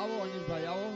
આવો અનિલભાઈ આવો.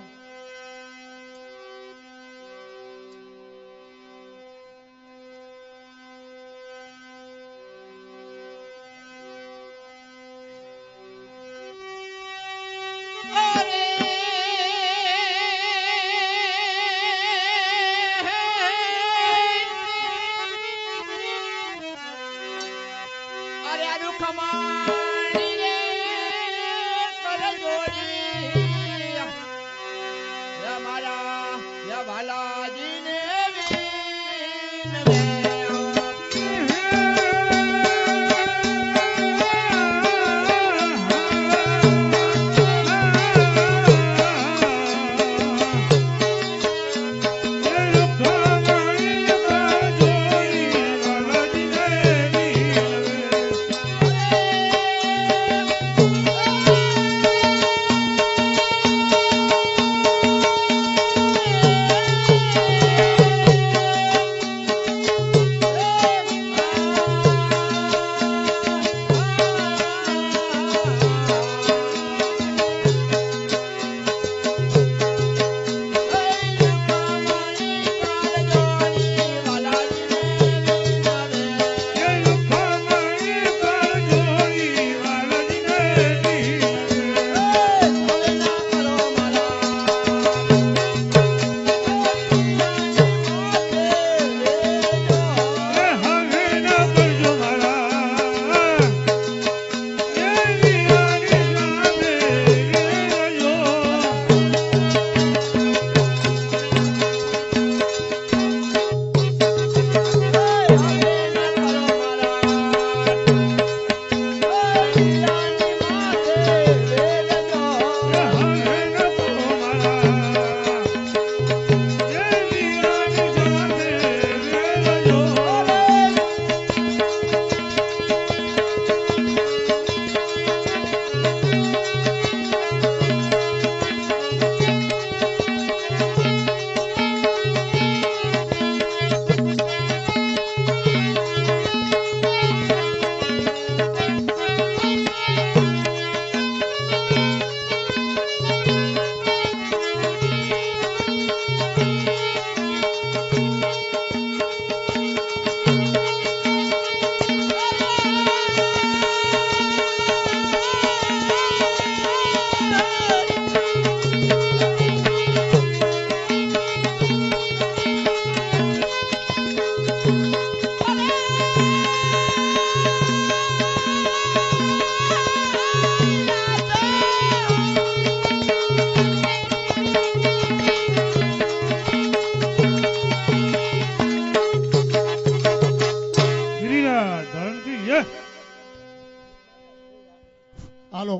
હાલો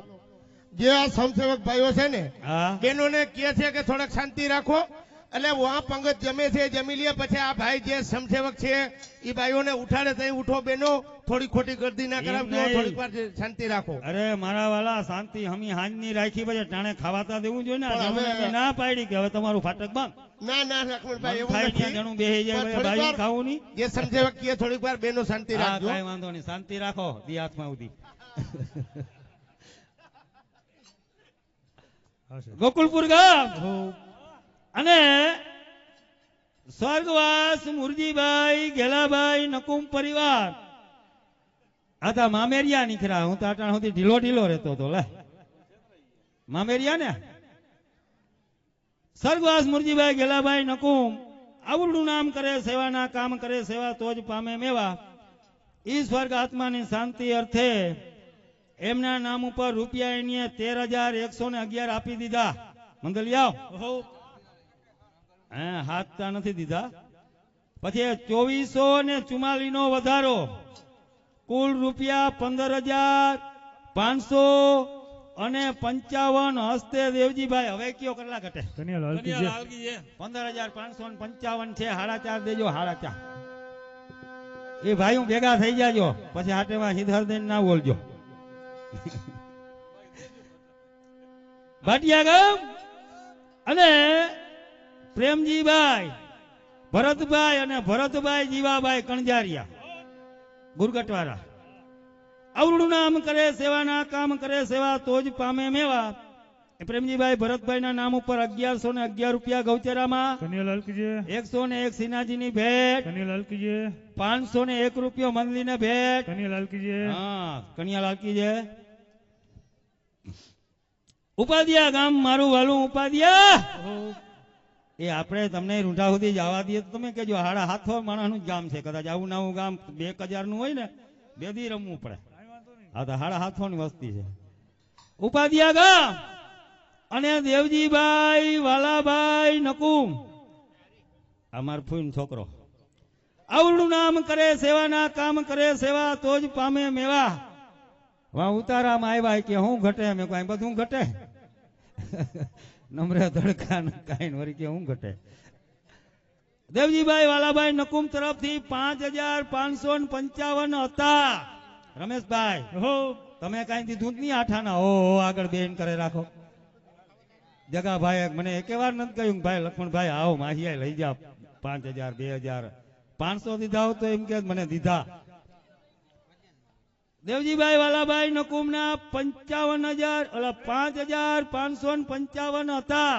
જે આ સમસેવક ભાઈઓ છે ને બેનોને કહે છે કે થોડાક શાંતિ રાખો એટલે વહાં પંગત જમે છે જમી લે પછી આ ભાઈ જે સમસેવક છે એ ભાઈઓને ઉઠાડે તઈ ઉઠો બેનો થોડી ખોટી ગર્દી ના કરાવજો થોડીક વાર શાંતિ રાખો. અરે મારા વાલા શાંતિ હમી હાંજ ની રાખી પછી ટાણે ખાવાતા દેવું જોઈએ ને ના પાડી કે હવે તમારું ફાટક બંધ. ના ના લક્ષ્મણભાઈ એવું નથી જણું બેહી જાય ભાઈ ખાવું નહીં જે સમસેવક કહે થોડીક વાર બેનો શાંતિ રાખજો. કાઈ વાંધો નહીં શાંતિ રાખો દી હાથમાં ઉધી. ગોકુલપુર ગામ અને સ્વર્ગવાસ મુરજીભાઈ ગેલાભાઈ નકુમ પરિવાર આ તા મામેરિયા નીકળ્યા. હું તો અટાણ સુધી ઢીલો રહેતો હતો. લે મામેરિયા ને સ્વર્ગવાસ મુરજીભાઈ ગેલાભાઈ નકુમ આવડું નામ કરે સેવાના કામ કરે સેવા તો જ પામે મેવા. ઈ સ્વર્ગ આત્માની શાંતિ અર્થે એમના નામ ઉપર રૂપિયા એની 13,111 આપી દીધા. મંગલિયાઓ હાથતા નથી દીધા. પછી 2444 નો વધારો કુલ રૂપિયા 15,555 હસ્તે દેવજીભાઈ. હવે કયો કેટલા ઘટે? 15,555 છે. 4.5 દેજો. 4.5 એ ભાઈ હું ભેગા થઈ જાજો પછી હાટેમાં સિદ્ધાર્થ ના બોલજો. ભાટિયા ગામ અને પ્રેમજીભાઈ ભરતભાઈ અને ભરતભાઈ જીવાભાઈ કણજારિયા ગુરગટવાળા. અવળું નામ કરે સેવાના કામ કરે સેવા તો જ પામે મેવા. એ પ્રેમજીભાઈ ભરતભાઈના નામ ઉપર 1111 રૂપિયા ગૌચરામાં, કન્યાલાલ કીજે 101 સિનાજીની ભેટ, કન્યાલાલ કીજે 501 રૂપિયો મંદલીને ભેટ. કન્યાલાલ કીજે હા કન્યાલાલ કીજે. ઉપાધિયા ગામ મારું વાલું ઉપાધિયા. એ આપણે તમને રૂંઢા સુધી જવા દઈએ તો તમે કહેજો 7.5 માણસનું જ ગામ છે. કદાચ આવું નવું ગામ 1000 નું હોય ને બે દી રમવું પડે. આ તો 7.5 ની વસ્તી છે. ઉપાધિયા ગામ અને દેવજીભાઈ વાલાભાઈ નકુમ અમાર ફૂઈનો છોકરો. આવડું નામ કરે સેવાના કામ કરે સેવા તો જ પામે મેવા. વા ઉતારામાં આવ્યા કે હું ઘટે મેં કઈ બધું ઘટે. નમ્ર ધડકા કાઈ વરી કે હું ઘટે. દેવજીભાઈ વાલાભાઈ નકુમ તરફથી 5555 હતા. રમેશભાઈ હો તમે કઈ દીધું જ નહીં આઠાના. ઓ આગળ બેન કરે રાખો. જગાભાઈ મને એક વાર નથી કહ્યું ભાઈ લક્ષ્મણભાઈ આવો માહિયા લઈ જાઓ 5000 2000 500 દીધા હો તો એમ કે મને દીધા. દેવજીભાઈ વાલાભાઈ નકુમના 5555 હતા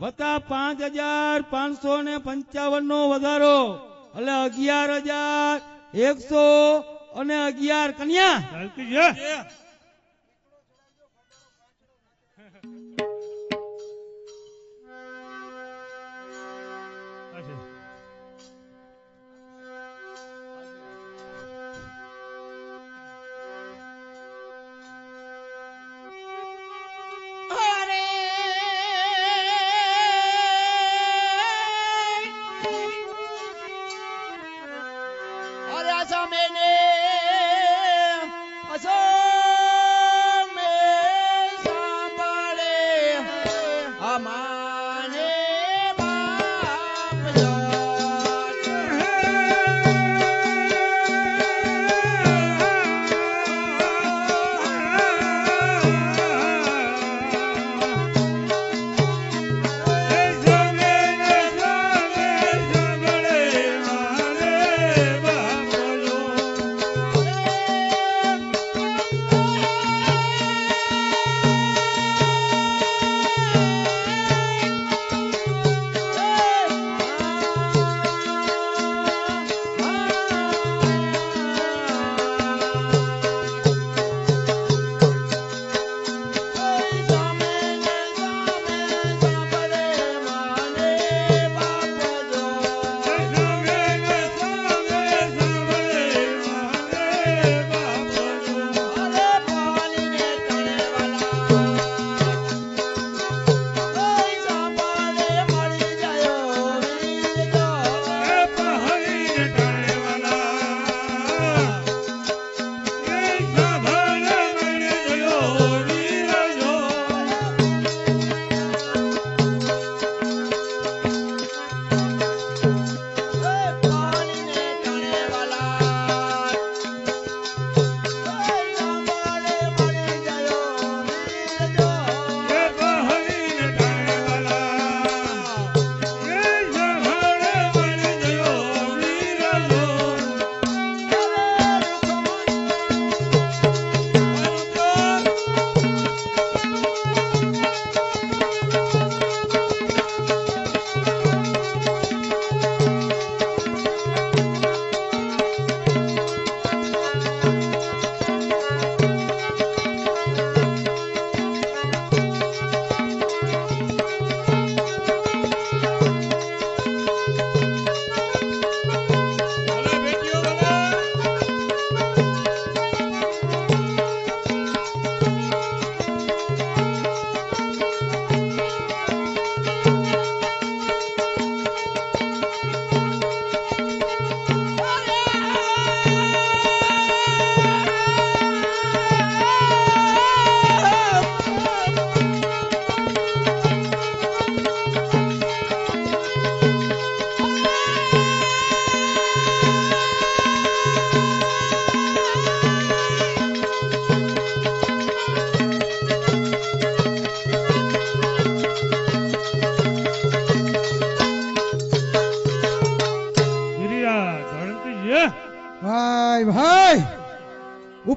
વત્તા 5555 નો વધારો એટલે 11111 કન્યા. લાલ કીજે અરે આશા મેને અસો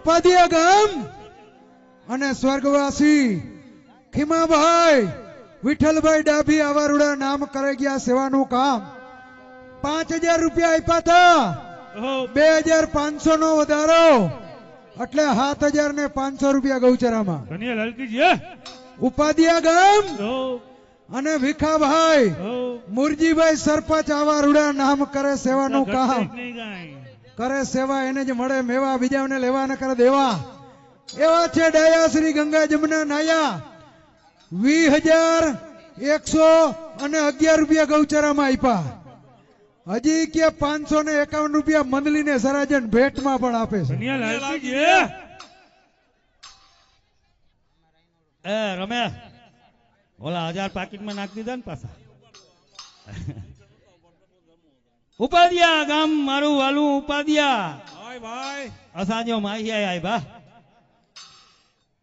ઉપાધિયા ગામ અને સ્વર્ગવાસી ખીમાભાઈ વિઠ્ઠલભાઈ ડાભી આવારુડા નામ કરે ગયા સેવાનું કામ 5000 રૂપિયા આપ્યા હતા 2500 નો વધારો એટલે 7500 રૂપિયા ગૌચરામાં ઉપાધિયા ગામ અને ભીખાભાઈ મુરજીભાઈ સરપંચ આવારુડા નામ કરે સેવાનું કામ કરે સેવા એને જ મળે મેવા બીજાને લેવા ન કરે દેવા એવા છે ડાયા શ્રી ગંગા જમના નાયા 20111 રૂપિયા ગૌચરામાં આપ્યા હજી કે 551 રૂપિયા મંદલી ને સરાજન ભેટમાં પણ આપે છે રમેશ ઓલા 1000 પાકીટમાં નાખી દીધા ને પાછા ઉપાધિયા ગામ મારું વાલું ઉપાધિયા અસાજો માહી આય બા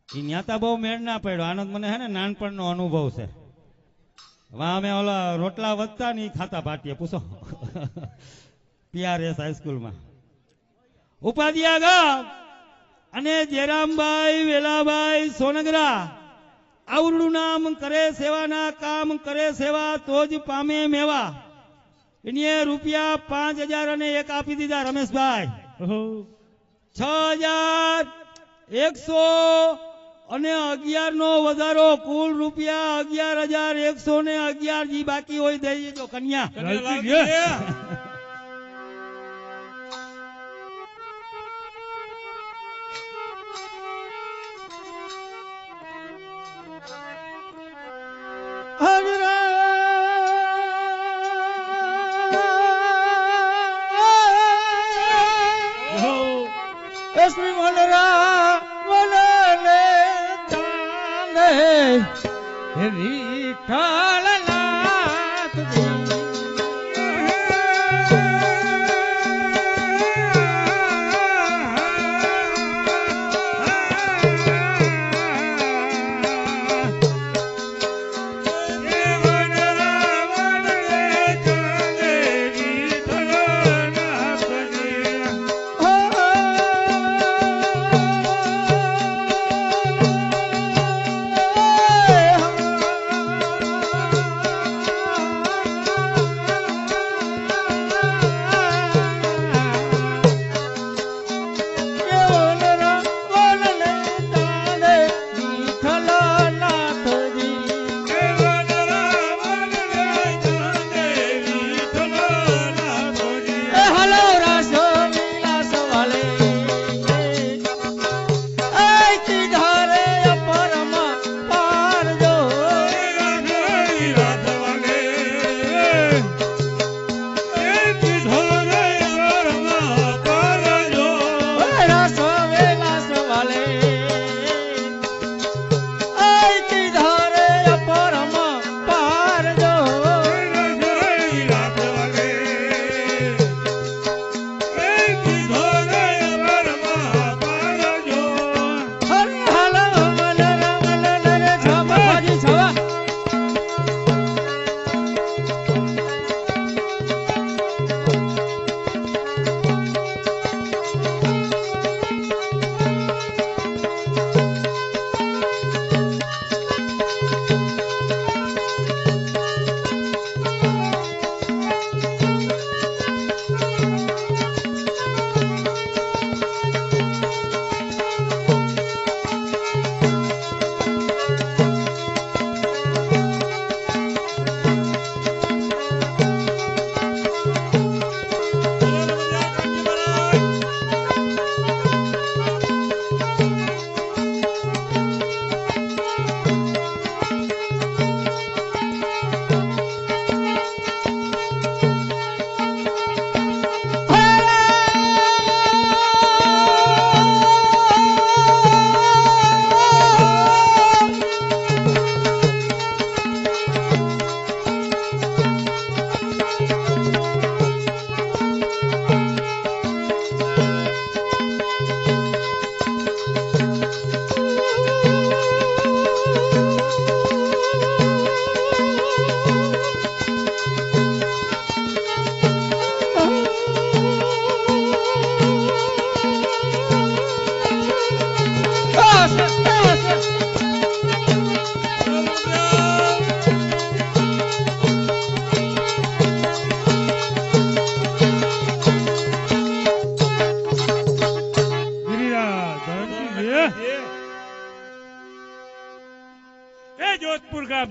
ઈ ન્યાતા બહુ મેળ ના પડ્યો આનંદ મને હે ને નાનપણનો અનુભવ છે વા અમે ઓલા રોટલા વધતા ને ખાતા ભાટીએ પૂછો પીઆરએસ હાઈસ્કૂલમાં ઉપાધિયા ગામ અને જેરામભાઈ વેલાભાઈ સોનગરા આવડું નામ કરે સેવાના કામ કરે સેવા તો જ પામે મેવા એને રૂપિયા 5000 અને એક આપી દીધા રમેશભાઈ 6111 અને 11 નો વધારો કુલ રૂપિયા 11111 જી બાકી હોય દઈ દેજો કન્યા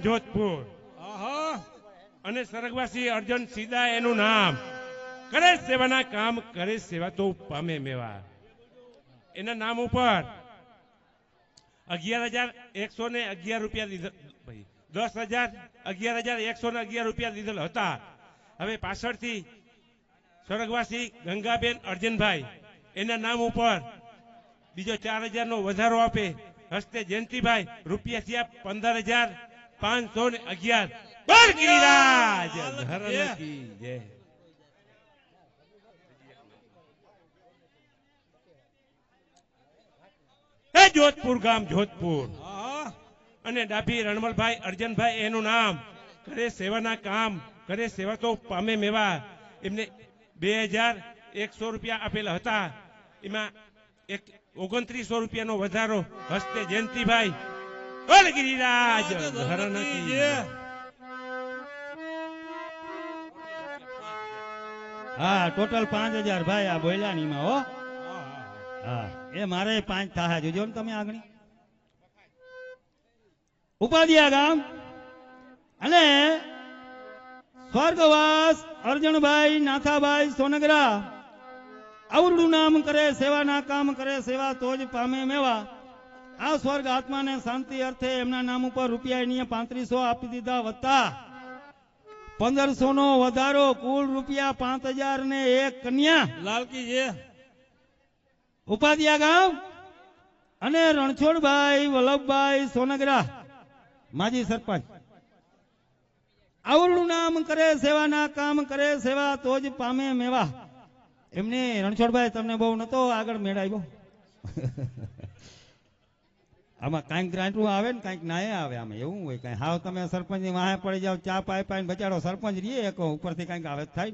જોધપુર. અને સ્વર્ગવાસી અર્જુન સીધા એનું નામ. કરે સેવાના કામ કરે સેવા તો પામે મેવા. એના નામ ઉપર 11,111 રૂપિયા દીધા. 11,111 રૂપિયા દીધેલ હતા. હવે પાછળથી સ્વર્ગવાસી ગંગાબેન અર્જનભાઈ એના નામ ઉપર બીજો 4,000 નો વધારો આપે. હસ્તે જયંતિભાઈ રૂપિયા થયા 15,511. બોલ ગિરિરાજ ધરણ કી જય. એ જોધપુર ગામ જોધપુર. અને ડાભી રણમલભાઈ અર્જનભાઈ એનું નામ. કરે સેવાના કામ કરે સેવા તો પામે મેવા. એમને 2,100 રૂપિયા આપેલા હતા. એમાં 2900 રૂપિયાનો વધારો. હસ્તે જયંતિભાઈ. બોલ ગિરિરાજ ધરણ કી જય. હા ટોટલ 5,000 ભાઈ આ બોયલાનીમાં હો. હા એ મારે 5 થાય જોજો ને તમે આગળ. ઉપાધિયા ગામ અને સ્વર્ગવાસ અર્જણભાઈ નાથાભાઈ સોનગરા આવડું નામ કરે સેવાના કામ કરે સેવા તો જ પામે મેવા. આ સ્વર્ગ આત્માને શાંતિ અર્થે એમના નામ ઉપર રૂપિયા 3500 આપી દીધા વત્તા 1500 નો વધારો. કુલ રૂપિયા 5,001 કન્યા લાલકી છે. ઉપાધિયા ગામ અને રણછોડભાઈ વલ્લભભાઈ સોનગરા માજી સરપંચ આવડું નામ કરે સેવાના કામ કરે સેવા તો જ પામે મેવા. એમને રણછોડભાઈ તમને બહુ નતો આગળ મેળાવ્યો. આમાં કાંઈક ગ્રાન્ટું આવે ને કાંઈક નાય આવે. આમાં એવું હોય કઈ હાવ તમે સરપંચ ની વાહે પડી જાવ ચા પાઈ પાઈને બચાડો સરપંચ રહીએ ઉપરથી કાંઈક આવે થાય.